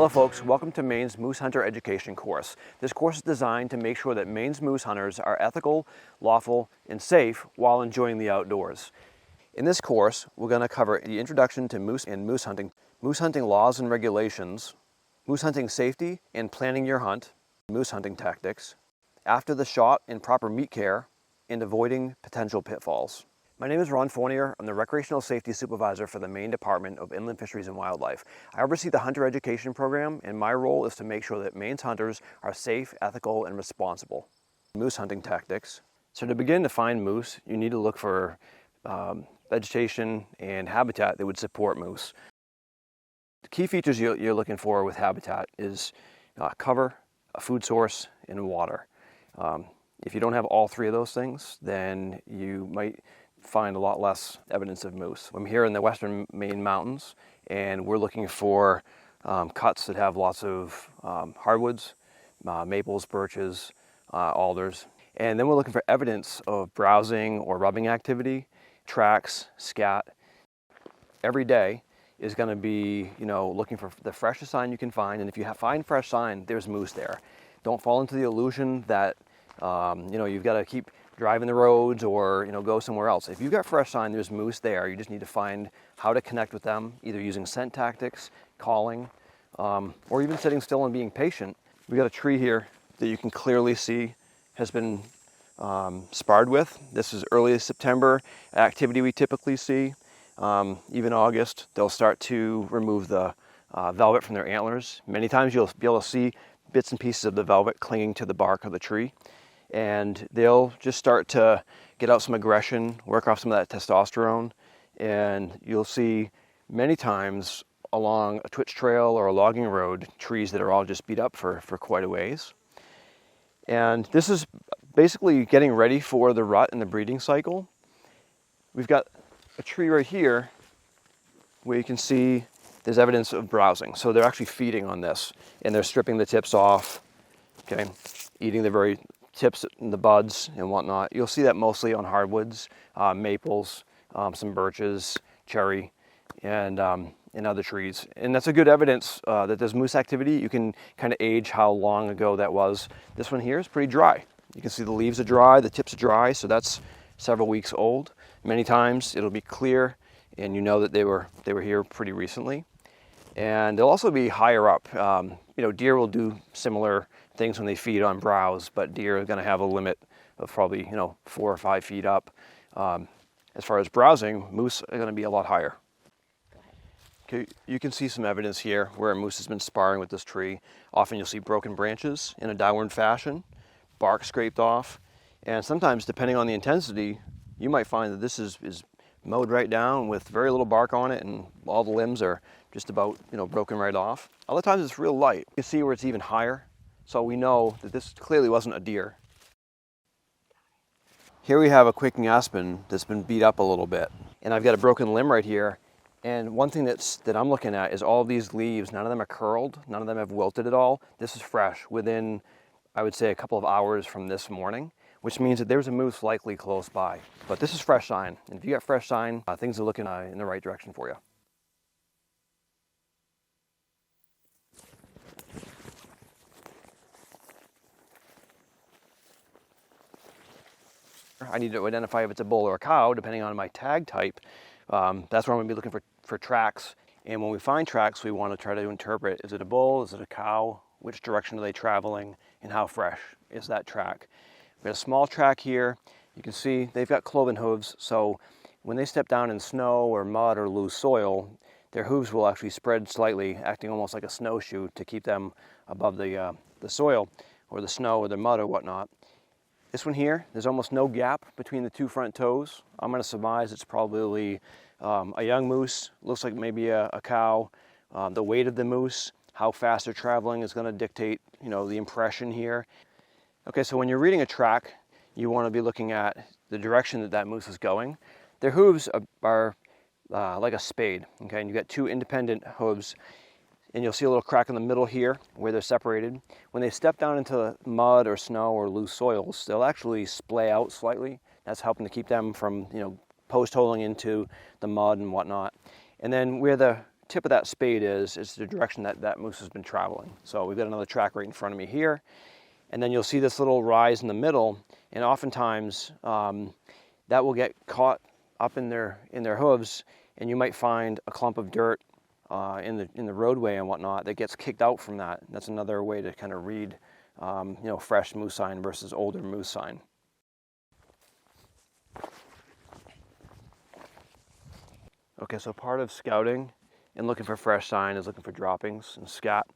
Hello folks, welcome to Maine's Moose Hunter Education course. This course is designed to make sure that Maine's moose hunters are ethical, lawful, and safe while enjoying the outdoors. In this course, we're going to cover the introduction to moose hunting laws and regulations, moose hunting safety and planning your hunt, moose hunting tactics, after the shot and proper meat care, and avoiding potential pitfalls. My name is Ron Fournier. I'm the Recreational Safety Supervisor for the Maine Department of Inland Fisheries and Wildlife. I oversee the Hunter Education Program, and my role is to make sure that Maine's hunters are safe, ethical, and responsible. Moose hunting tactics. So to begin to find moose, you need to look for vegetation and habitat that would support moose. The key features you're looking for with habitat is cover, a food source, and water. If you don't have all three of those things, then you might find a lot less evidence of moose. I'm here in the western Maine mountains, and we're looking for cuts that have lots of hardwoods, maples, birches, alders. And then we're looking for evidence of browsing or rubbing activity, tracks, scat. Every day is going to be, looking for the freshest sign you can find, and if you find fresh sign, there's moose there. Don't fall into the illusion that you've got to keep driving the roads or go somewhere else. If you've got fresh sign, there's moose there. You just need to find how to connect with them, either using scent tactics, calling, or even sitting still and being patient. We got a tree here that you can clearly see has been sparred with. This is early September activity we typically see. Even August, they'll start to remove the velvet from their antlers. Many times you'll be able to see bits and pieces of the velvet clinging to the bark of the tree. And they'll just start to get out some aggression, work off some of that testosterone, and you'll see many times along a twitch trail or a logging road trees that are all just beat up for quite a ways. And this is basically getting ready for the rut and the breeding cycle. We've got a tree right here where you can see there's evidence of browsing. So they're actually feeding on this, and they're stripping the tips off, okay, eating the very tips and the buds and whatnot. You'll see that mostly on hardwoods, maples, some birches, cherry, and other trees. And that's a good evidence that there's moose activity. You can kind of age how long ago that was. This one here is pretty dry. You can see the leaves are dry, the tips are dry, so that's several weeks old. Many times it'll be clear, and you know that they were here pretty recently. And they'll also be higher up. Deer will do similar things when they feed on browse, but deer are going to have a limit of probably 4 or 5 feet up. As far as browsing, moose are going to be a lot higher. Okay, you can see some evidence here where a moose has been sparring with this tree. Often you'll see broken branches in a downward fashion, bark scraped off, and sometimes, depending on the intensity, you might find that this is mowed right down with very little bark on it, and all the limbs are just about broken right off. Other times it's real light. You can see where it's even higher, so we know that this clearly wasn't a deer. Here we have a quaking aspen that's been beat up a little bit, and I've got a broken limb right here. And one thing that I'm looking at is all these leaves. None of them are curled. None of them have wilted at all. This is fresh within, I would say, a couple of hours from this morning, which means that there's a moose likely close by. But this is fresh sign. And if you got fresh sign, things are looking in the right direction for you. I need to identify if it's a bull or a cow, depending on my tag type. That's where I'm going to be looking for tracks. And when we find tracks, we want to try to interpret, is it a bull, is it a cow, which direction are they traveling, and how fresh is that track. We got a small track here. You can see they've got cloven hooves, so when they step down in snow or mud or loose soil, their hooves will actually spread slightly, acting almost like a snowshoe to keep them above the soil or the snow or the mud or whatnot. This one here, there's almost no gap between the two front toes. I'm going to surmise it's probably a young moose. Looks like maybe a cow. The weight of the moose, how fast they're traveling is going to dictate, the impression here. Okay, so when you're reading a track, you want to be looking at the direction that moose is going. Their hooves are like a spade, okay, and you've got two independent hooves. And you'll see a little crack in the middle here where they're separated. When they step down into mud or snow or loose soils, they'll actually splay out slightly. That's helping to keep them from, post holing into the mud and whatnot. And then where the tip of that spade is the direction that that moose has been traveling. So we've got another track right in front of me here. And then you'll see this little rise in the middle, and oftentimes that will get caught up in their hooves, and you might find a clump of dirt in the roadway and whatnot that gets kicked out from that. That's another way to kind of read fresh moose sign versus older moose sign. Okay, so part of scouting and looking for fresh sign is looking for droppings and scat.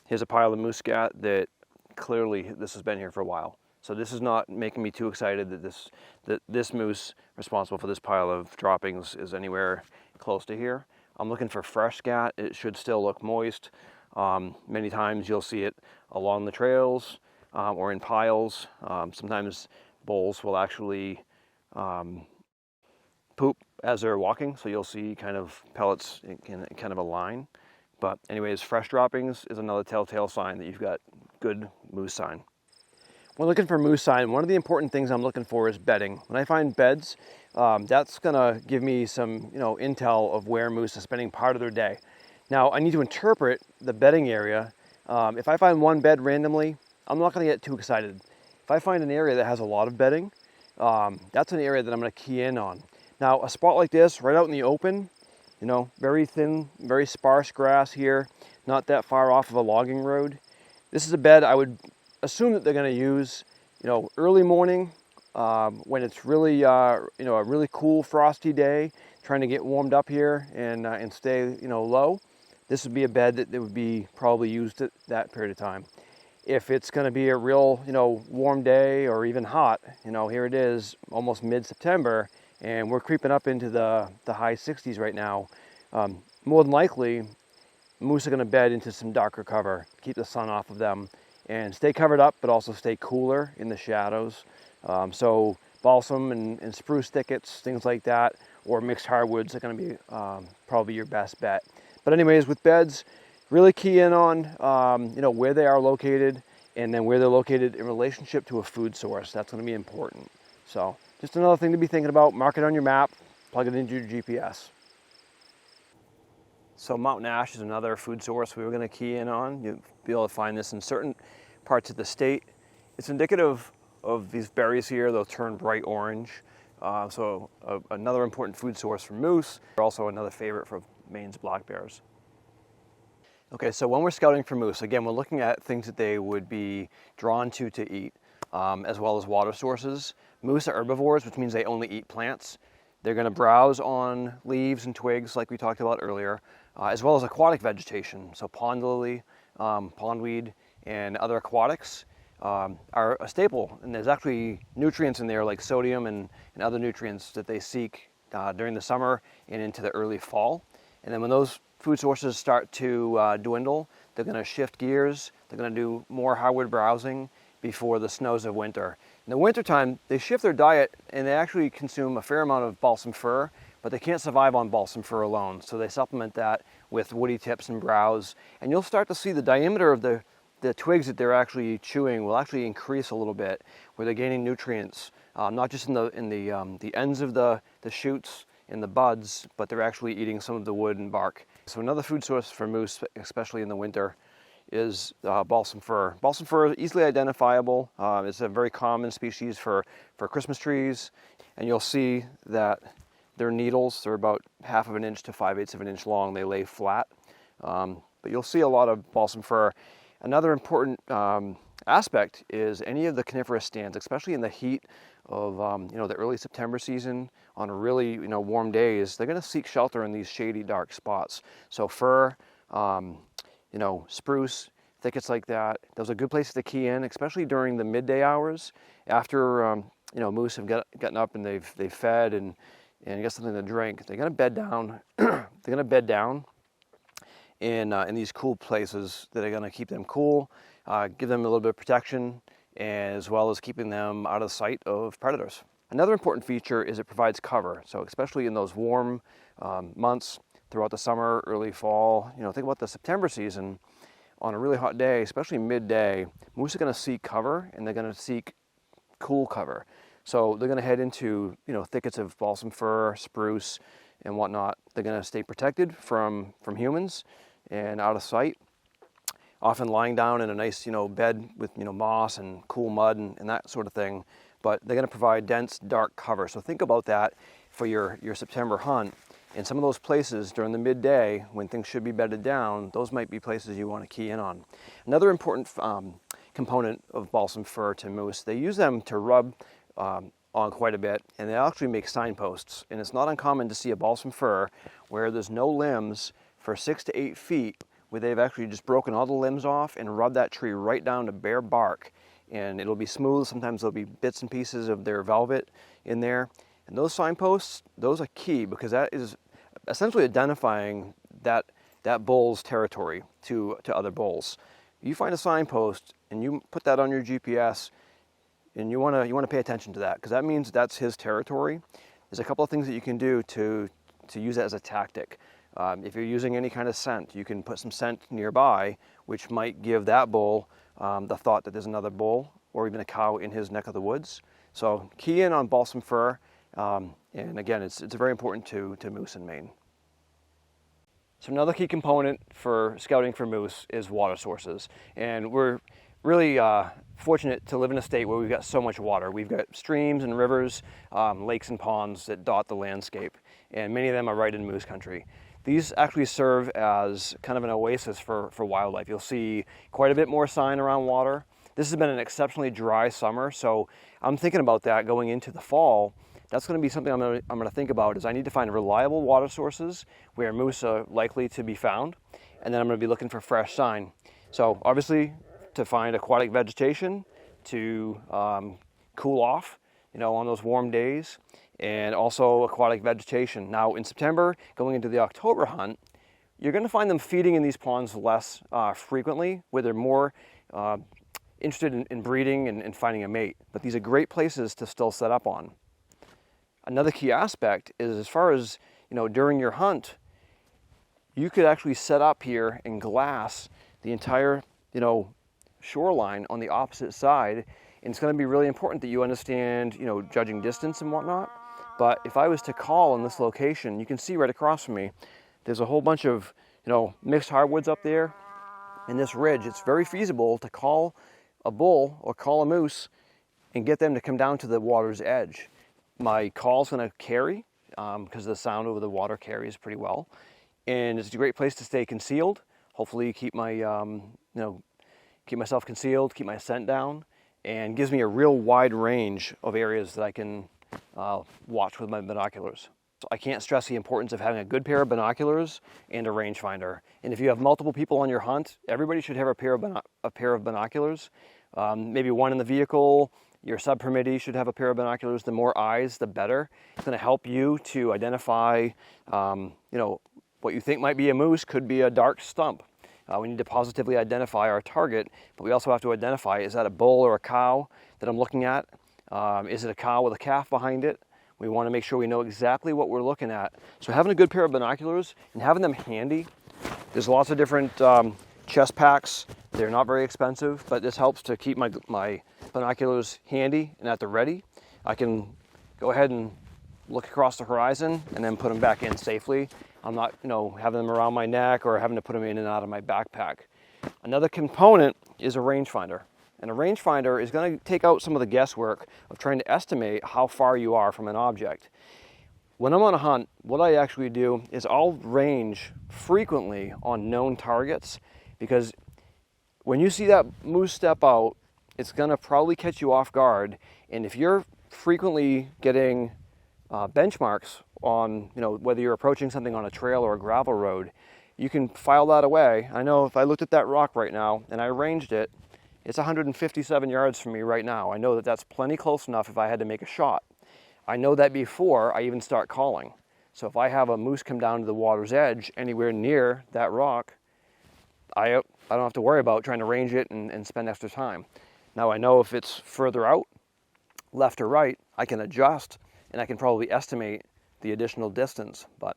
Here's a pile of moose scat that clearly this has been here for a while. So this is not making me too excited that this moose responsible for this pile of droppings is anywhere close to here. I'm looking for fresh scat. It should still look moist. Many times you'll see it along the trails or in piles. Sometimes bulls will actually poop as they're walking, so you'll see kind of pellets in kind of a line. But anyways, fresh droppings is another telltale sign that you've got good moose sign. When looking for moose sign, one of the important things I'm looking for is bedding. When I find beds, that's gonna give me some intel of where moose is spending part of their day. Now I need to interpret the bedding area. If I find one bed randomly, I'm not gonna get too excited. If I find an area that has a lot of bedding, that's an area that I'm gonna key in on. Now a spot like this, right out in the open, very thin, very sparse grass here, not that far off of a logging road. This is a bed I would assume that they're going to use, early morning when it's really, a really cool frosty day, trying to get warmed up here and stay, low. This would be a bed that would be probably used at that period of time. If it's going to be a real, warm day or even hot, here it is, almost mid-September, and we're creeping up into the high 60s right now. More than likely, moose are going to bed into some darker cover, keep the sun off of them, and stay covered up, but also stay cooler in the shadows. So balsam and spruce thickets, things like that, or mixed hardwoods are going to be probably your best bet. But anyways, with beds, really key in on where they are located, and then where they're located in relationship to a food source. That's going to be important. So just another thing to be thinking about. Mark it on your map, plug it into your GPS. So mountain ash is another food source we were going to key in on. You'll be able to find this in certain parts of the state. It's indicative of these berries here. They'll turn bright orange. So another important food source for moose. Also another favorite for Maine's black bears. Okay, so when we're scouting for moose, again, we're looking at things that they would be drawn to eat, as well as water sources. Moose are herbivores, which means they only eat plants. They're going to browse on leaves and twigs like we talked about earlier, as well as aquatic vegetation. So pond lily, pondweed, and other aquatics are a staple. And there's actually nutrients in there like sodium and other nutrients that they seek during the summer and into the early fall. And then when those food sources start to dwindle, they're going to shift gears. They're going to do more hardwood browsing before the snows of winter. In the wintertime, they shift their diet and they actually consume a fair amount of balsam fir, but they can't survive on balsam fir alone. So they supplement that with woody tips and browse. And you'll start to see the diameter of the twigs that they're actually chewing will actually increase a little bit, where they're gaining nutrients, not just in the ends of the shoots and the buds, but they're actually eating some of the wood and bark. So another food source for moose, especially in the winter, is balsam fir. Balsam fir is easily identifiable. It's a very common species for Christmas trees, and you'll see that their needles are about 1/2 of an inch to 5/8 of an inch long. They lay flat, but you'll see a lot of balsam fir. Another important aspect is any of the coniferous stands, especially in the heat of the early September season on really warm days. They're going to seek shelter in these shady, dark spots. So fir, spruce, thickets like that, those are good places to key in, especially during the midday hours after moose have gotten up and they've fed and got something to drink. They're going to bed down. They're going to bed down in these cool places that are going to keep them cool, give them a little bit of protection, as well as keeping them out of sight of predators. Another important feature is it provides cover. So especially in those warm months throughout the summer, early fall, think about the September season. On a really hot day, especially midday, moose are going to seek cover, and they're going to seek cool cover. So they're going to head into thickets of balsam fir, spruce, and whatnot. They're going to stay protected from humans and out of sight, often lying down in a nice, bed with, moss and cool mud and that sort of thing. But they're going to provide dense, dark cover. So think about that for your September hunt. In some of those places during the midday when things should be bedded down, those might be places you want to key in on. Another important component of balsam fir to moose, they use them to rub on quite a bit, and they actually make signposts. And it's not uncommon to see a balsam fir where there's no limbs for 6 to 8 feet, where they've actually just broken all the limbs off and rubbed that tree right down to bare bark. And it'll be smooth. Sometimes there'll be bits and pieces of their velvet in there. And those signposts, those are key, because that is essentially identifying that bull's territory to other bulls. You find a signpost and you put that on your GPS, and you want to pay attention to that, because that means that's his territory. There's a couple of things that you can do to use that as a tactic. If you're using any kind of scent, you can put some scent nearby, which might give that bull the thought that there's another bull or even a cow in his neck of the woods. So key in on balsam fir, and again, it's very important to moose in Maine. So another key component for scouting for moose is water sources, and we're really fortunate to live in a state where we've got so much water. We've got streams and rivers, lakes and ponds that dot the landscape, and many of them are right in moose country. These actually serve as kind of an oasis for wildlife. You'll see quite a bit more sign around water. This has been an exceptionally dry summer, so I'm thinking about that going into the fall. That's going to be something I'm going to think about, is I need to find reliable water sources where moose are likely to be found, and then I'm going to be looking for fresh sign. So obviously, to find aquatic vegetation to cool off, on those warm days, and also aquatic vegetation. Now in September, going into the October hunt, you're going to find them feeding in these ponds less frequently, where they're more interested in breeding and finding a mate. But these are great places to still set up on. Another key aspect is, as far as, during your hunt, you could actually set up here and glass the entire, shoreline on the opposite side. And it's going to be really important that you understand, judging distance and whatnot. But if I was to call in this location, you can see right across from me, there's a whole bunch of, mixed hardwoods up there. In this ridge, it's very feasible to call a bull or call a moose and get them to come down to the water's edge. My call's going to carry, because the sound over the water carries pretty well. And it's a great place to stay concealed. Hopefully keep my, keep myself concealed, keep my scent down, and gives me a real wide range of areas that I can watch with my binoculars. So I can't stress the importance of having a good pair of binoculars and a rangefinder. And if you have multiple people on your hunt, everybody should have a pair of binoculars. Maybe one in the vehicle. Your sub-permittee should have a pair of binoculars. The more eyes, the better. It's going to help you to identify, what you think might be a moose could be a dark stump. We need to positively identify our target, but we also have to identify, is that a bull or a cow that I'm looking at? Is it a cow with a calf behind it? We want to make sure we know exactly what we're looking at. So having a good pair of binoculars and having them handy, there's lots of different chest packs. They're not very expensive, but this helps to keep my binoculars handy and at the ready. I can go ahead and look across the horizon and then put them back in safely. I'm not, having them around my neck or having to put them in and out of my backpack. Another component is a rangefinder. And a rangefinder is going to take out some of the guesswork of trying to estimate how far you are from an object. When I'm on a hunt, what I actually do is I'll range frequently on known targets, because when you see that moose step out, it's going to probably catch you off guard. And if you're frequently getting benchmarks on, whether you're approaching something on a trail or a gravel road, you can file that away. I know if I looked at that rock right now and I ranged it, it's 157 yards from me right now. I know that that's plenty close enough if I had to make a shot. I know that before I even start calling. So if I have a moose come down to the water's edge anywhere near that rock, I don't have to worry about trying to range it and spend extra time. Now I know if it's further out, left or right, I can adjust and I can probably estimate the additional distance. But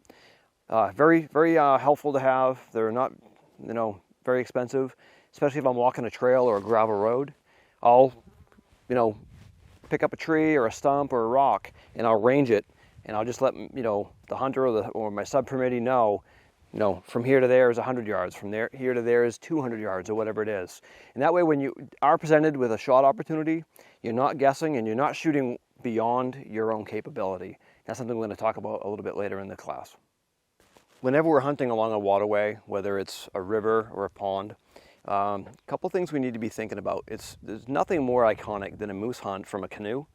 very, very helpful to have. They're not, very expensive, especially if I'm walking a trail or a gravel road. I'll, pick up a tree or a stump or a rock and I'll range it and I'll just let the hunter or my subcommittee know, from here to there is 100 yards, from here to there is 200 yards, or whatever it is. And that way, when you are presented with a shot opportunity, you're not guessing and you're not shooting beyond your own capability. That's something we're going to talk about a little bit later in the class. Whenever we're hunting along a waterway, whether it's a river or a pond, a couple things we need to be thinking about. There's nothing more iconic than a moose hunt from a canoe.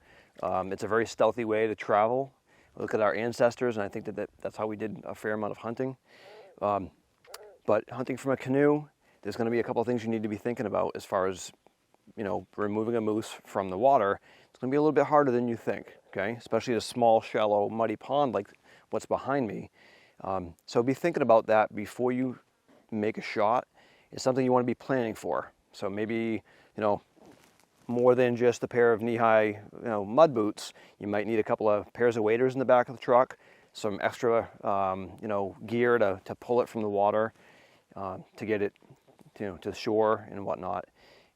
It's a very stealthy way to travel. Look at our ancestors, and I think that's how we did a fair amount of hunting. But hunting from a canoe, there's going to be a couple of things you need to be thinking about as far as, removing a moose from the water. It's going to be a little bit harder than you think, okay? Especially in a small, shallow, muddy pond like what's behind me. So be thinking about that before you make a shot. It's something you want to be planning for. So maybe, more than just a pair of knee-high, mud boots, you might need a couple of pairs of waders in the back of the truck, some extra, gear to pull it from the water, to get it, to the shore and whatnot.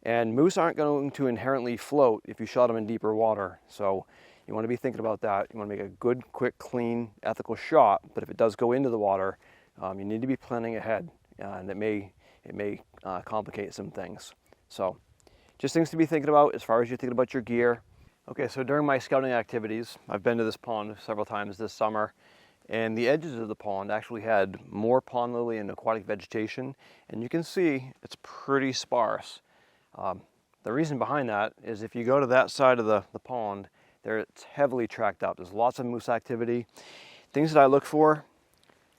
And moose aren't going to inherently float if you shot them in deeper water. So you want to be thinking about that. You want to make a good, quick, clean, ethical shot. But if it does go into the water, you need to be planning ahead, and it may complicate some things. So just things to be thinking about as far as you're thinking about your gear. Okay, so during my scouting activities, I've been to this pond several times this summer, and the edges of the pond actually had more pond lily and aquatic vegetation, and you can see it's pretty sparse. The reason behind that is if you go to that side of the pond, it's heavily tracked up. There's lots of moose activity. Things that I look for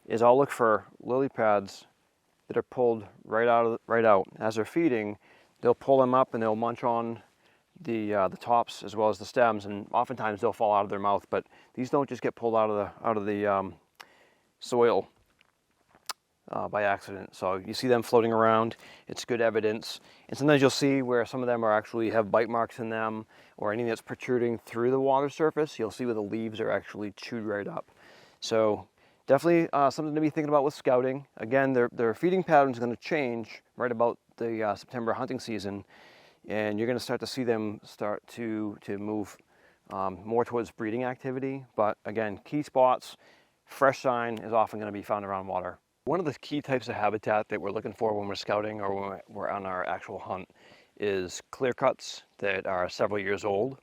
is I'll look for lily pads that are pulled right out. As they're feeding, they'll pull them up and they'll munch on the tops as well as the stems, and oftentimes they'll fall out of their mouth. But these don't just get pulled out of the soil by accident. So you see them floating around. It's good evidence. And sometimes you'll see where some of them have bite marks in them, or anything that's protruding through the water surface. You'll see where the leaves are actually chewed right up. So definitely something to be thinking about with scouting. Again, their feeding pattern is going to change right about the September hunting season, and you're going to start to see them start to move more towards breeding activity. But again, key spots, fresh sign is often going to be found around water. One of the key types of habitat that we're looking for when we're scouting or when we're on our actual hunt is clear cuts that are several years old.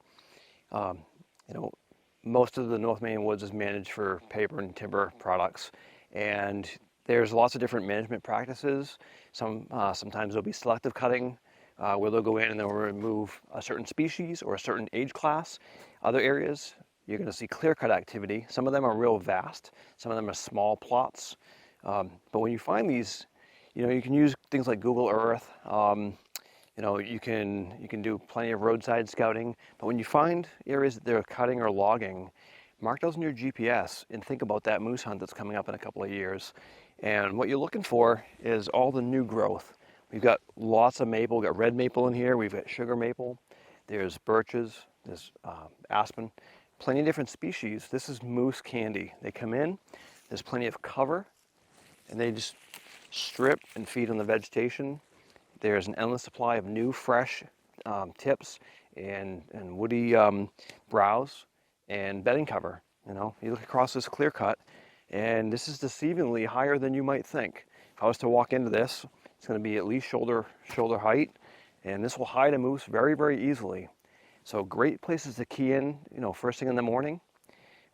Most of the North Maine woods is managed for paper and timber products, and there's lots of different management practices. Sometimes there'll be selective cutting, where they'll go in and they'll remove a certain species or a certain age class. Other areas, you're going to see clear cut activity. Some of them are real vast. Some of them are small plots. But when you find these, you can use things like Google Earth. You can do plenty of roadside scouting. But when you find areas that they're cutting or logging, mark those in your GPS and think about that moose hunt that's coming up in a couple of years. And what you're looking for is all the new growth. We've got lots of maple. We've got red maple in here. We've got sugar maple. There's birches. There's aspen. Plenty of different species. This is moose candy. They come in. There's plenty of cover, and they just strip and feed on the vegetation. There's an endless supply of new, fresh tips and woody browse and bedding cover. You look across this clear cut, and this is deceivingly higher than you might think. If I was to walk into this, it's going to be at least shoulder height, and this will hide a moose very, very easily. So great places to key in, first thing in the morning,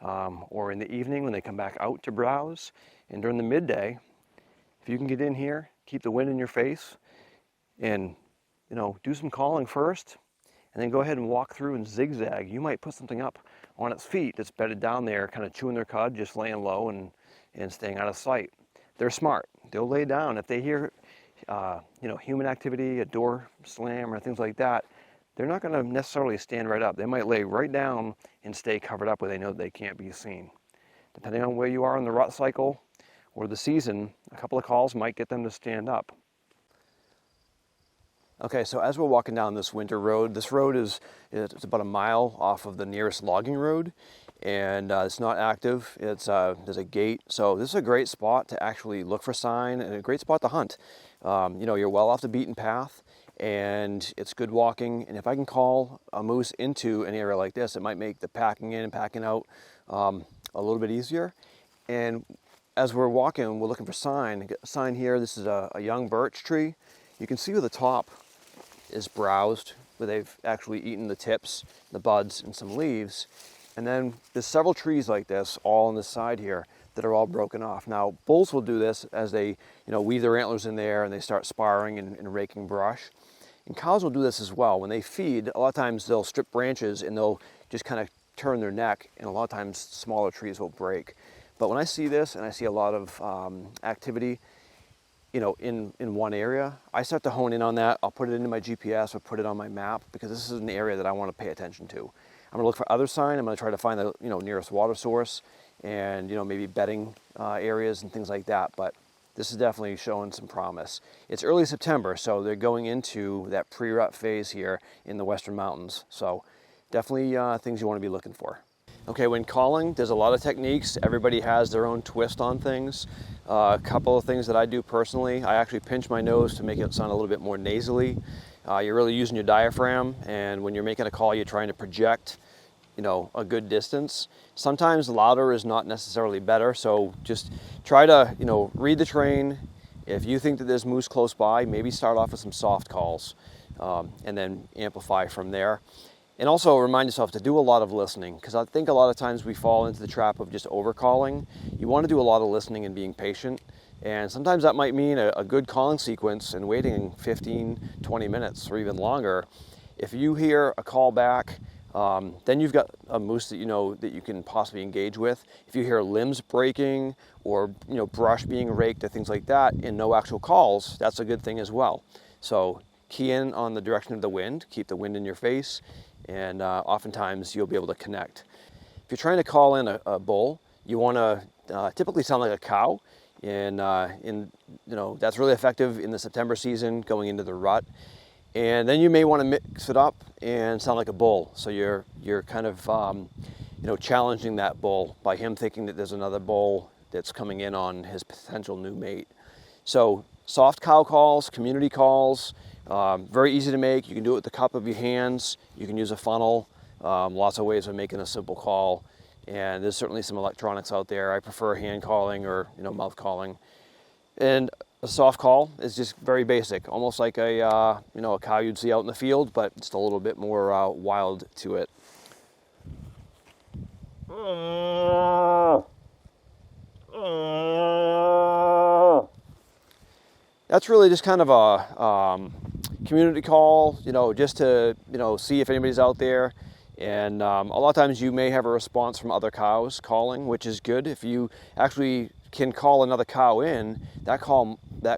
or in the evening when they come back out to browse. And during the midday, if you can get in here, keep the wind in your face, and do some calling first, and then go ahead and walk through and zigzag. You might put something up on its feet that's bedded down there, kind of chewing their cud, just laying low and staying out of sight. They're smart. They'll lay down. If they hear human activity, a door slam or things like that, they're not going to necessarily stand right up. They might lay right down and stay covered up where they know they can't be seen. Depending on where you are in the rut cycle or the season, a couple of calls might get them to stand up. Okay, so as we're walking down this winter road, this road it's about a mile off of the nearest logging road, and it's not active. There's a gate, so this is a great spot to actually look for sign and a great spot to hunt. You're well off the beaten path, and it's good walking. And if I can call a moose into an area like this, it might make the packing in and packing out a little bit easier. And as we're walking, we're looking for sign. A sign here, this is a young birch tree. You can see where the top is browsed, where they've actually eaten the tips, the buds, and some leaves. And then there's several trees like this, all on this side here, that are all broken off. Now, bulls will do this as they, weave their antlers in there and they start sparring and raking brush. And cows will do this as well. When they feed, a lot of times they'll strip branches and they'll just kind of turn their neck, and a lot of times smaller trees will break. But when I see this and I see a lot of activity, in one area, I start to hone in on that. I'll put it into my GPS or put it on my map, because this is an area that I want to pay attention to. I'm going to look for other sign. I'm going to try to find the nearest water source and maybe bedding areas and things like that. But this is definitely showing some promise. It's early September, so they're going into that pre-rut phase here in the Western Mountains. So definitely things you want to be looking for. Okay, when calling, there's a lot of techniques. Everybody has their own twist on things. A couple of things that I do personally, I actually pinch my nose to make it sound a little bit more nasally. You're really using your diaphragm, and when you're making a call, you're trying to project, a good distance. Sometimes louder is not necessarily better, so just try to, read the terrain. If you think that there's moose close by, maybe start off with some soft calls, and then amplify from there. And also remind yourself to do a lot of listening, because I think a lot of times we fall into the trap of just over-calling. You want to do a lot of listening and being patient. And sometimes that might mean a good calling sequence and waiting 15, 20 minutes or even longer. If you hear a call back, then you've got a moose that that you can possibly engage with. If you hear limbs breaking or brush being raked or things like that and no actual calls, that's a good thing as well. So key in on the direction of the wind, keep the wind in your face, and oftentimes you'll be able to connect. If you're trying to call in a bull, you want to typically sound like a cow, and that's really effective in the September season going into the rut. And then you may want to mix it up and sound like a bull. So you're kind of challenging that bull by him thinking that there's another bull that's coming in on his potential new mate. So soft cow calls, community calls, very easy to make. You can do it with the cup of your hands. You can use a funnel. Lots of ways of making a simple call. And there's certainly some electronics out there. I prefer hand calling or mouth calling. And a soft call is just very basic, almost like a cow you'd see out in the field, but just a little bit more wild to it. That's really just kind of a community call, just to see if anybody's out there. And a lot of times you may have a response from other cows calling, which is good. If you actually can call another cow in, that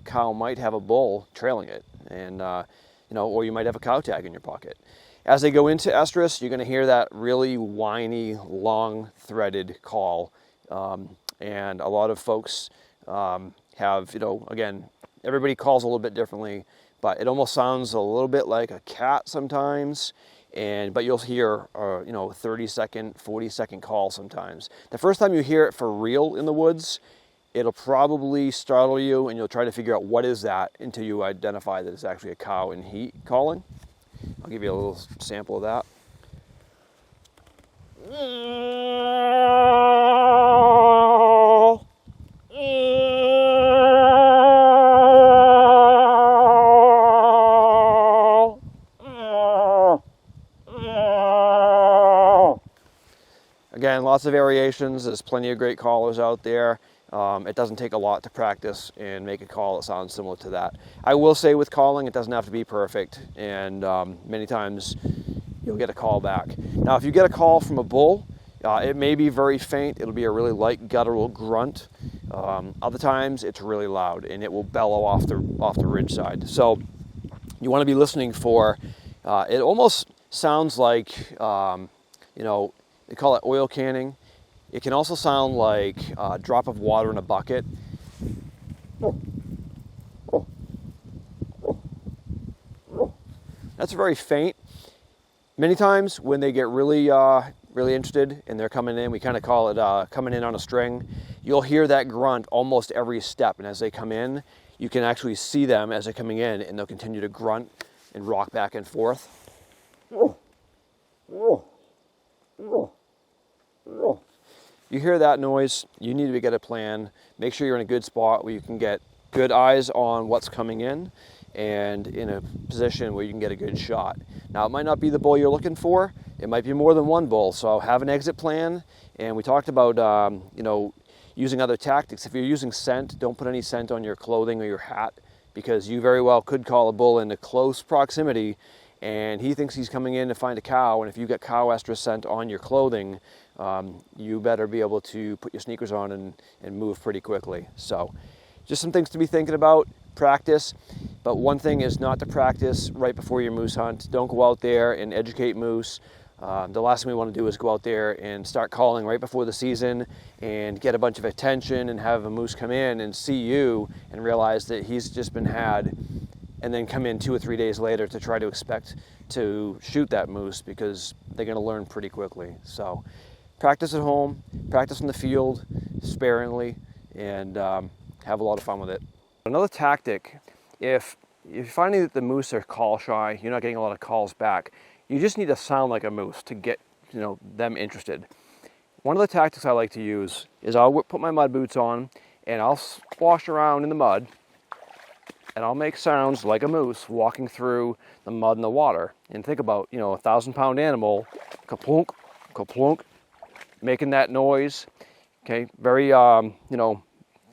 cow might have a bull trailing it, and or you might have a cow tag in your pocket. As they go into estrus, you're going to hear that really whiny, long threaded call, and a lot of folks have, again, everybody calls a little bit differently, but it almost sounds a little bit like a cat sometimes. But you'll hear 30-second, 40-second call sometimes. The first time you hear it for real in the woods, it'll probably startle you, and you'll try to figure out what is that until you identify that it's actually a cow in heat calling. I'll give you a little sample of that. Again, lots of variations. There's plenty of great callers out there. It doesn't take a lot to practice and make a call that sounds similar to that. I will say with calling, it doesn't have to be perfect, and many times you'll get a call back. Now, if you get a call from a bull, it may be very faint. It'll be a really light guttural grunt. Other times, it's really loud, and it will bellow off the ridge side. So you want to be listening for, it almost sounds like, they call it oil canning. It can also sound like a drop of water in a bucket. That's very faint. Many times when they get really interested and they're coming in, we kind of call it coming in on a string. You'll hear that grunt almost every step, and as they come in, you can actually see them as they're coming in, and they'll continue to grunt and rock back and forth. you hear that noise, you need to get a plan. Make sure you're in a good spot where you can get good eyes on what's coming in and in a position where you can get a good shot. Now, it might not be the bull you're looking for. It might be more than one bull. So have an exit plan. And we talked about, using other tactics. If you're using scent, don't put any scent on your clothing or your hat, because you very well could call a bull into close proximity and he thinks he's coming in to find a cow, and if you get cow estrus scent on your clothing, you better be able to put your sneakers on and move pretty quickly. So just some things to be thinking about. Practice, but one thing is not to practice right before your moose hunt. Don't go out there and educate moose. The last thing we want to do is go out there and start calling right before the season and get a bunch of attention and have a moose come in and see you and realize that he's just been had, and then come in 2 or 3 days later to try to expect to shoot that moose, because they're going to learn pretty quickly. So practice at home, practice in the field sparingly, and have a lot of fun with it. Another tactic, if you're finding that the moose are call shy, you're not getting a lot of calls back, you just need to sound like a moose to get them interested. One of the tactics I like to use is I'll put my mud boots on and I'll splash around in the mud and I'll make sounds like a moose walking through the mud and the water. And think about, a 1,000-pound animal, kaplunk, kaplunk, making that noise, okay, very, kind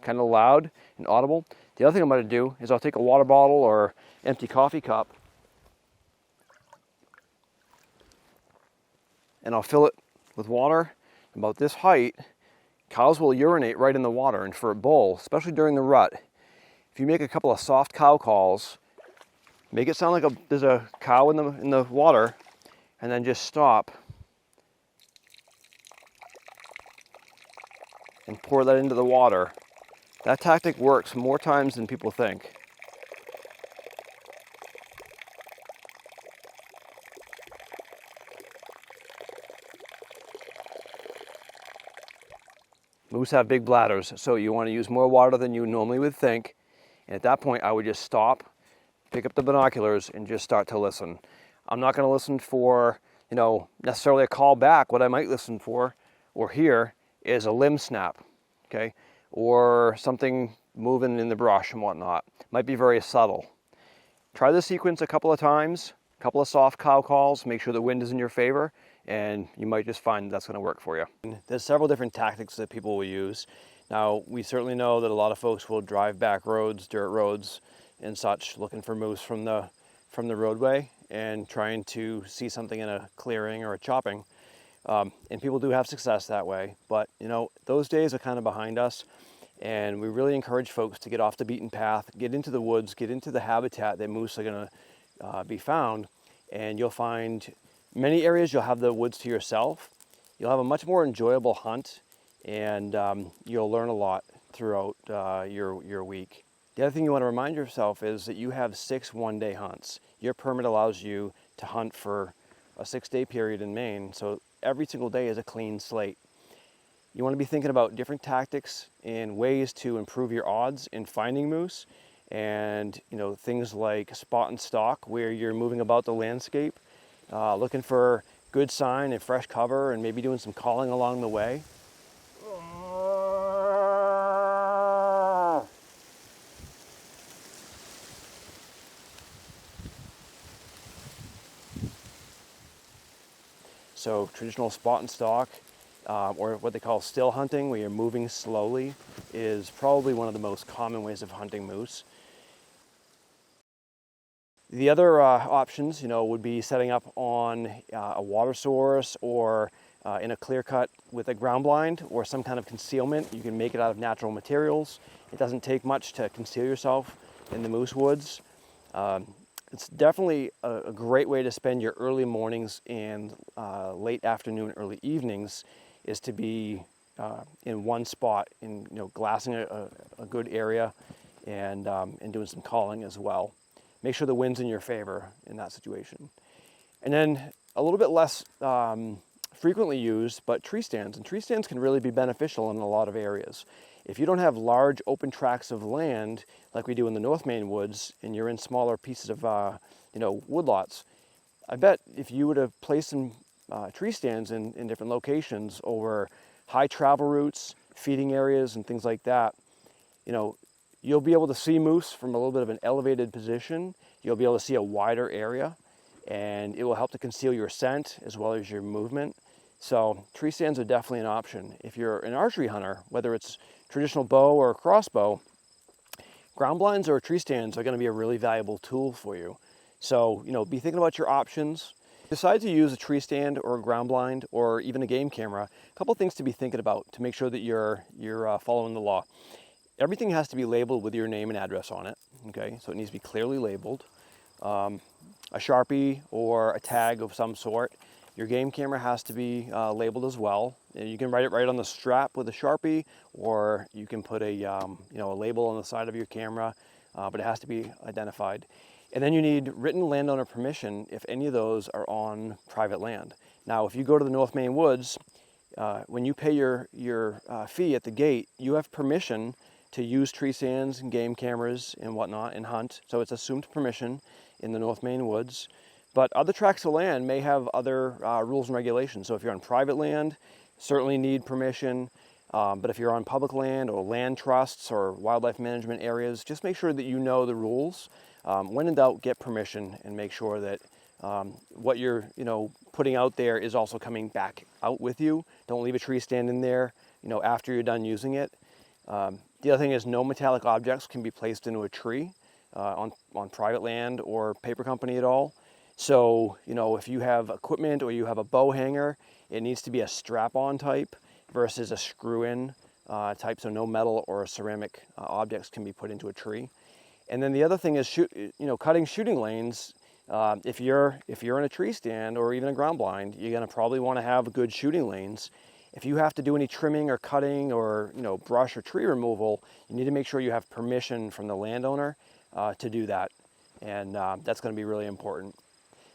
of loud and audible. The other thing I'm going to do is I'll take a water bottle or empty coffee cup and I'll fill it with water about this height. Cows will urinate right in the water, and for a bull, especially during the rut, if you make a couple of soft cow calls, make it sound like there's a cow in the water, and then just stop and pour that into the water. That tactic works more times than people think. Moose have big bladders, so you want to use more water than you normally would think. And at that point, I would just stop, pick up the binoculars, and just start to listen. I'm not going to listen for, necessarily a call back. What I might listen for or hear is a limb snap, okay? Or something moving in the brush and whatnot. Might be very subtle. Try the sequence a couple of times, a couple of soft cow calls, make sure the wind is in your favor, and you might just find that's going to work for you. There's several different tactics that people will use. Now, we certainly know that a lot of folks will drive back roads, dirt roads and such, looking for moose from the roadway and trying to see something in a clearing or a chopping. And people do have success that way, but those days are kind of behind us, and we really encourage folks to get off the beaten path, get into the woods, get into the habitat that moose are going to be found, and you'll find many areas you'll have the woods to yourself. You'll have a much more enjoyable hunt, and you'll learn a lot throughout your week. The other thing you want to remind yourself is that you have 6 one-day hunts. Your permit allows you to hunt for a 6-day period in Maine, so every single day is a clean slate. You want to be thinking about different tactics and ways to improve your odds in finding moose, and things like spot and stalk, where you're moving about the landscape, looking for good sign and fresh cover, and maybe doing some calling along the way. So traditional spot and stalk, or what they call still hunting, where you're moving slowly, is probably one of the most common ways of hunting moose. The other options, would be setting up on a water source, or in a clear cut with a ground blind or some kind of concealment. You can make it out of natural materials. It doesn't take much to conceal yourself in the moose woods. It's definitely a great way to spend your early mornings and late afternoon, early evenings, is to be in one spot, in glassing a good area, and doing some calling as well. Make sure the wind's in your favor in that situation. And then a little bit less frequently used, but tree stands. And tree stands can really be beneficial in a lot of areas. If you don't have large open tracts of land like we do in the North Maine woods, and you're in smaller pieces of woodlots, I bet if you would have placed some tree stands in different locations over high travel routes, feeding areas, and things like that, you know, you'll be able to see moose from a little bit of an elevated position. You'll be able to see a wider area, and it will help to conceal your scent as well as your movement. So tree stands are definitely an option. If you're an archery hunter, whether it's traditional bow or crossbow, ground blinds or tree stands are going to be a really valuable tool for you. So, you know, be thinking about your options. Decide to use a tree stand or a ground blind or even a game camera. A couple things to be thinking about to make sure that you're following the law. Everything has to be labeled with your name and address on it. Okay, so it needs to be clearly labeled. A Sharpie or a tag of some sort. Your game camera has to be labeled as well. You can write it right on the strap with a Sharpie, or you can put a a label on the side of your camera, but it has to be identified. And then you need written landowner permission if any of those are on private land. Now, if you go to the North Maine woods, when you pay your fee at the gate, you have permission to use tree stands and game cameras and whatnot and hunt. So it's assumed permission in the North Maine woods. But other tracts of land may have other rules and regulations. So if you're on private land, certainly need permission. But if you're on public land or land trusts or wildlife management areas, just make sure that you know the rules. When in doubt, get permission and make sure that what you're putting out there is also coming back out with you. Don't leave a tree stand in there after you're done using it. The other thing is no metallic objects can be placed into a tree on private land or paper company at all. So, if you have equipment or you have a bow hanger, it needs to be a strap-on type versus a screw-in type, so no metal or ceramic objects can be put into a tree. And then the other thing is cutting shooting lanes. If you're in a tree stand or even a ground blind, you're going to probably want to have good shooting lanes. If you have to do any trimming or cutting or brush or tree removal, you need to make sure you have permission from the landowner to do that, and that's going to be really important.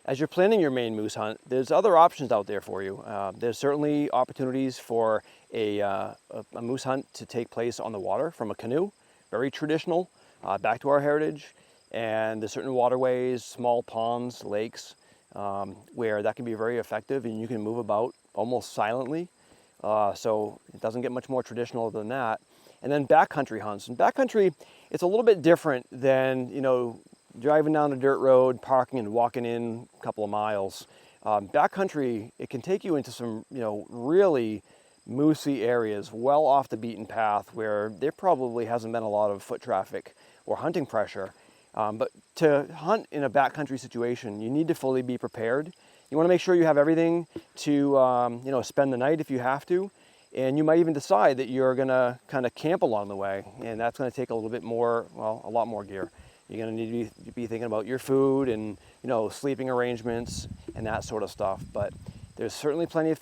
As you're planning your Maine moose hunt, there's other options out there for you. There's certainly opportunities for a moose hunt to take place on the water from a canoe, very traditional, back to our heritage. And there's certain waterways, small ponds, lakes, where that can be very effective and you can move about almost silently. So it doesn't get much more traditional than that. And then backcountry hunts. And backcountry, it's a little bit different than, driving down a dirt road, parking and walking in a couple of miles. Backcountry, it can take you into some, really moosey areas, well off the beaten path where there probably hasn't been a lot of foot traffic or hunting pressure. But to hunt in a backcountry situation, you need to fully be prepared. You want to make sure you have everything to, spend the night if you have to. And you might even decide that you're going to kind of camp along the way. And that's going to take a little bit more, a lot more gear. You're going to need to be thinking about your food and, sleeping arrangements and that sort of stuff. But there's certainly plenty of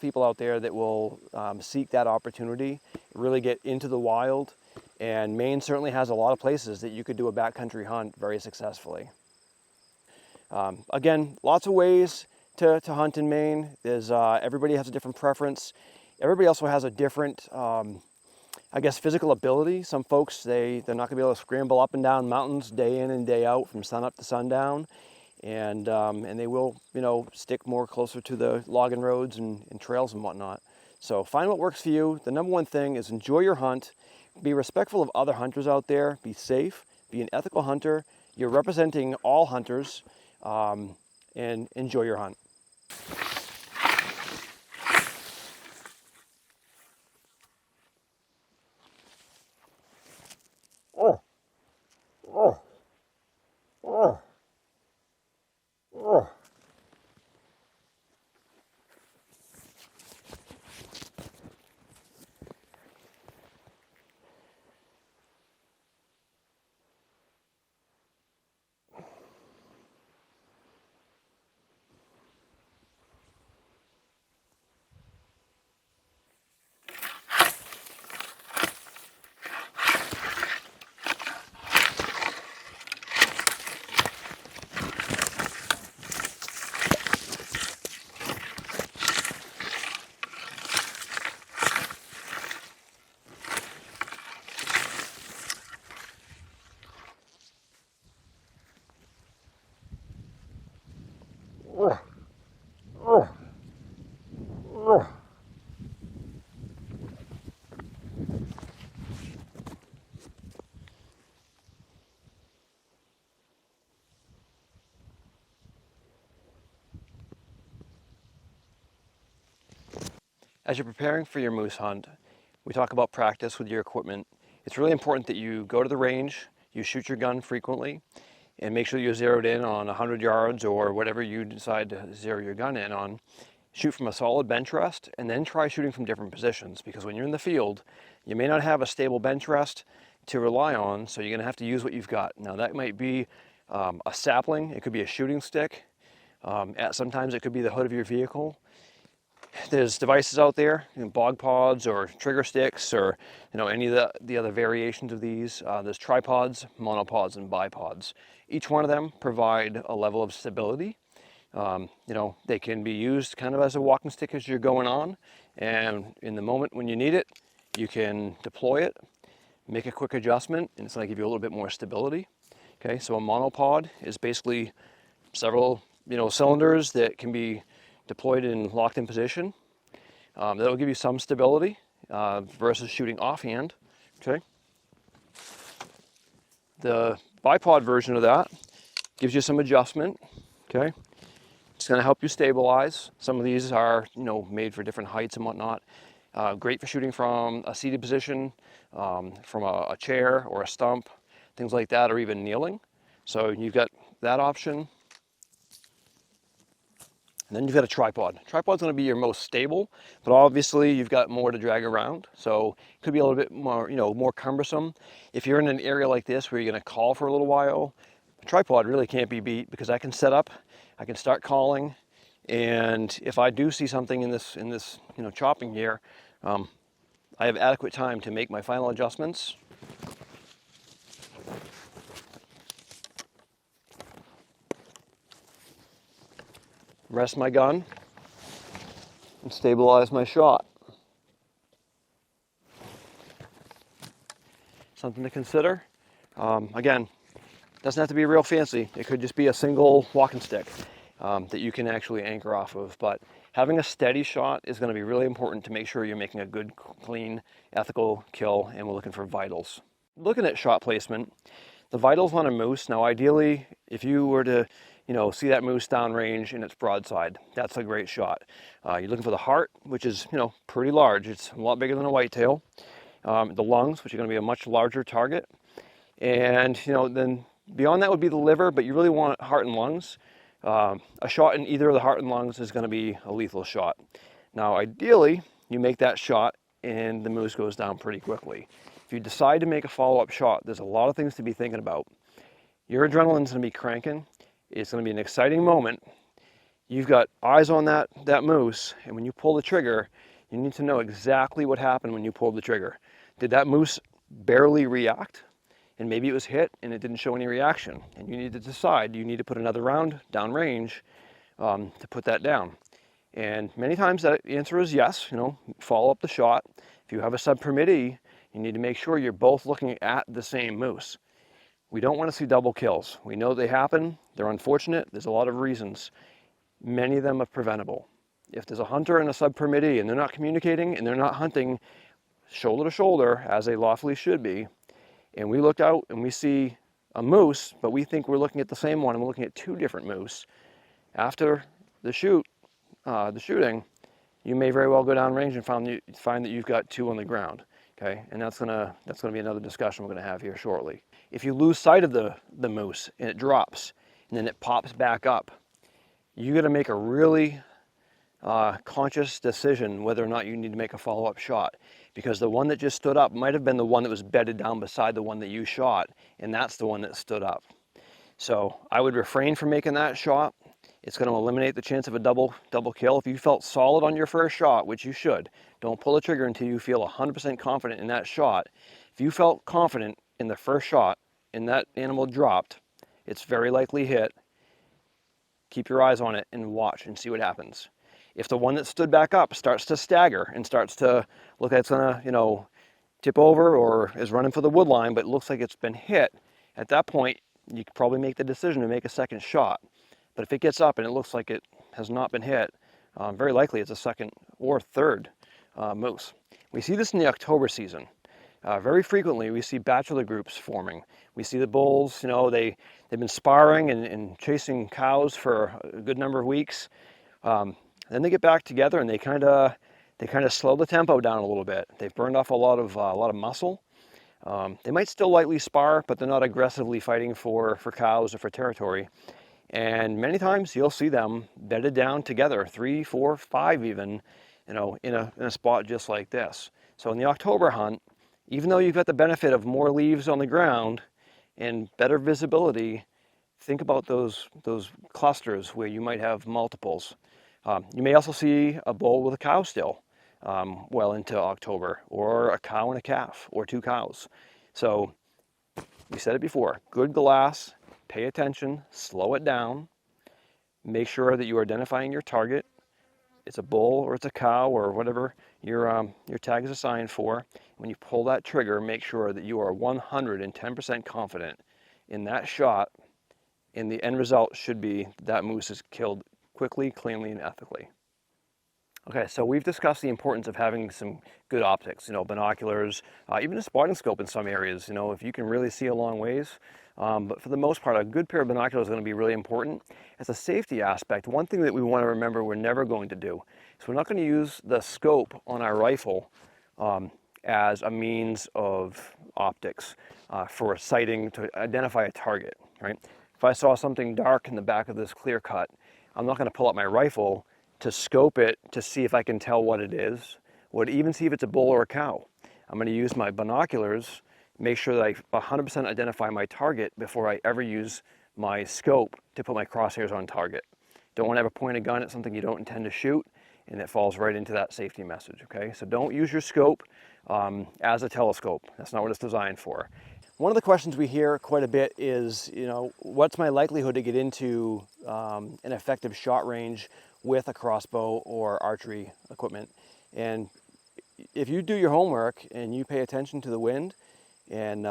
people out there that will seek that opportunity, really get into the wild. And Maine certainly has a lot of places that you could do a backcountry hunt very successfully. Again, lots of ways to hunt in Maine. There's everybody has a different preference. Everybody also has a different, physical ability. Some folks, they're not going to be able to scramble up and down mountains day in and day out from sun up to sundown. And they will, stick more closer to the logging roads and trails and whatnot. So find what works for you. The number one thing is enjoy your hunt. Be respectful of other hunters out there. Be safe. Be an ethical hunter. You're representing all hunters, and enjoy your hunt. As you're preparing for your moose hunt, we talk about practice with your equipment. It's really important that you go to the range, you shoot your gun frequently, and make sure you're zeroed in on 100 yards or whatever you decide to zero your gun in on. Shoot from a solid bench rest, and then try shooting from different positions, because when you're in the field, you may not have a stable bench rest to rely on, so you're going to have to use what you've got. Now that might be a sapling, it could be a shooting stick, sometimes it could be the hood of your vehicle. There's devices out there, bog pods or trigger sticks, or any of the other variations of these. There's tripods, monopods, and bipods. Each one of them provide a level of stability. They can be used kind of as a walking stick as you're going on, and in the moment when you need it, you can deploy it, make a quick adjustment, and it's going to give you a little bit more stability. Okay, so a monopod is basically several cylinders that can be deployed and locked in position. That will give you some stability versus shooting offhand. Okay. The bipod version of that gives you some adjustment. Okay. It's going to help you stabilize. Some of these are made for different heights and whatnot. Great for shooting from a seated position, from a chair or a stump, things like that, or even kneeling. So you've got that option. And then you've got a tripod. Tripod's going to be your most stable, but obviously you've got more to drag around, so it could be a little bit more, more cumbersome. If you're in an area like this where you're going to call for a little while, a tripod really can't be beat, because I can set up, I can start calling, and if I do see something in this chopping gear, I have adequate time to make my final adjustments. Rest my gun and stabilize my shot. Something to consider. Again, doesn't have to be real fancy. It could just be a single walking stick that you can actually anchor off of. But having a steady shot is going to be really important to make sure you're making a good, clean, ethical kill, and we're looking for vitals. Looking at shot placement, the vitals on a moose, now ideally, if you were to see that moose downrange and it's broadside, that's a great shot. You're looking for the heart, which is, pretty large. It's a lot bigger than a whitetail. The lungs, which are going to be a much larger target. And, then beyond that would be the liver, but you really want heart and lungs. A shot in either of the heart and lungs is going to be a lethal shot. Now, ideally, you make that shot and the moose goes down pretty quickly. If you decide to make a follow-up shot, there's a lot of things to be thinking about. Your adrenaline's going to be cranking. It's going to be an exciting moment. You've got eyes on that moose, and when you pull the trigger, you need to know exactly what happened when you pulled the trigger. Did that moose barely react? And maybe it was hit and it didn't show any reaction. And you need to decide, do you need to put another round downrange to put that down? And many times that answer is yes, follow up the shot. If you have a subpermittee, you need to make sure you're both looking at the same moose. We don't want to see double kills. We know they happen. They're unfortunate. There's a lot of reasons. Many of them are preventable. If there's a hunter and a subpermittee and they're not communicating and they're not hunting shoulder to shoulder as they lawfully should be, and we look out and we see a moose, but we think we're looking at the same one and we're looking at two different moose, after the shooting, you may very well go downrange and find that you've got two on the ground. Okay, and that's gonna be another discussion we're gonna have here shortly. If you lose sight of the moose and it drops and then it pops back up, you got to make a really conscious decision whether or not you need to make a follow-up shot, because the one that just stood up might have been the one that was bedded down beside the one that you shot, and that's the one that stood up. So I would refrain from making that shot. It's going to eliminate the chance of a double kill. If you felt solid on your first shot, which you should, don't pull the trigger until you feel 100% confident in that shot. If you felt confident in the first shot and that animal dropped, it's very likely hit. Keep your eyes on it and watch and see what happens. If the one that stood back up starts to stagger and starts to look like it's going to, tip over or is running for the wood line, but it looks like it's been hit, at that point, you could probably make the decision to make a second shot. But if it gets up and it looks like it has not been hit, very likely it's a second or third moose. We see this in the October season. Very frequently we see bachelor groups forming. We see the bulls, they've been sparring and chasing cows for a good number of weeks. Then they get back together and they kind of They kind of slow the tempo down a little bit. They've burned off a lot of muscle. They might still lightly spar, but they're not aggressively fighting for cows or for territory. And many times you'll see them bedded down together, 3, 4, 5 even, in a spot just like this. So in the October hunt, even though you've got the benefit of more leaves on the ground and better visibility, think about those clusters where you might have multiples. You may also see a bull with a cow still well into October, or a cow and a calf, or 2 cows. So we said it before, good glass, pay attention, slow it down, make sure that you're identifying your target. It's a bull or it's a cow or whatever your tag is assigned for. When you pull that trigger, make sure that you are 110% confident in that shot, and the end result should be that moose is killed quickly, cleanly, and ethically. Okay, so we've discussed the importance of having some good optics, binoculars, even a spotting scope in some areas, if you can really see a long ways. But for the most part, a good pair of binoculars is going to be really important. As a safety aspect, one thing that we want to remember we're never going to do is we're not going to use the scope on our rifle as a means of optics for sighting to identify a target, right? If I saw something dark in the back of this clear cut, I'm not going to pull up my rifle to scope it to see if I can tell what it is, or even see if it's a bull or a cow. I'm going to use my binoculars, make sure that I 100% identify my target before I ever use my scope to put my crosshairs on target. Don't want to ever point a gun at something you don't intend to shoot, and it falls right into that safety message, okay? So don't use your scope as a telescope. That's not what it's designed for. One of the questions we hear quite a bit is, what's my likelihood to get into an effective shot range with a crossbow or archery equipment? And if you do your homework and you pay attention to the wind and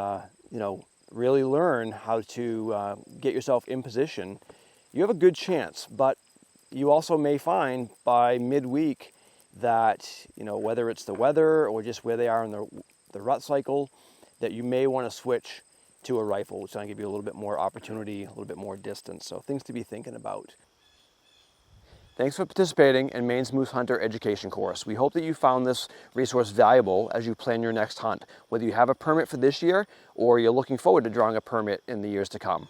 really learn how to get yourself in position, you have a good chance. But you also may find by midweek that whether it's the weather or just where they are in the rut cycle, that you may want to switch to a rifle, which is going to give you a little bit more opportunity, a little bit more distance. So things to be thinking about. Thanks for participating in Maine's Moose Hunter Education course. We hope that you found this resource valuable as you plan your next hunt, whether you have a permit for this year or you're looking forward to drawing a permit in the years to come.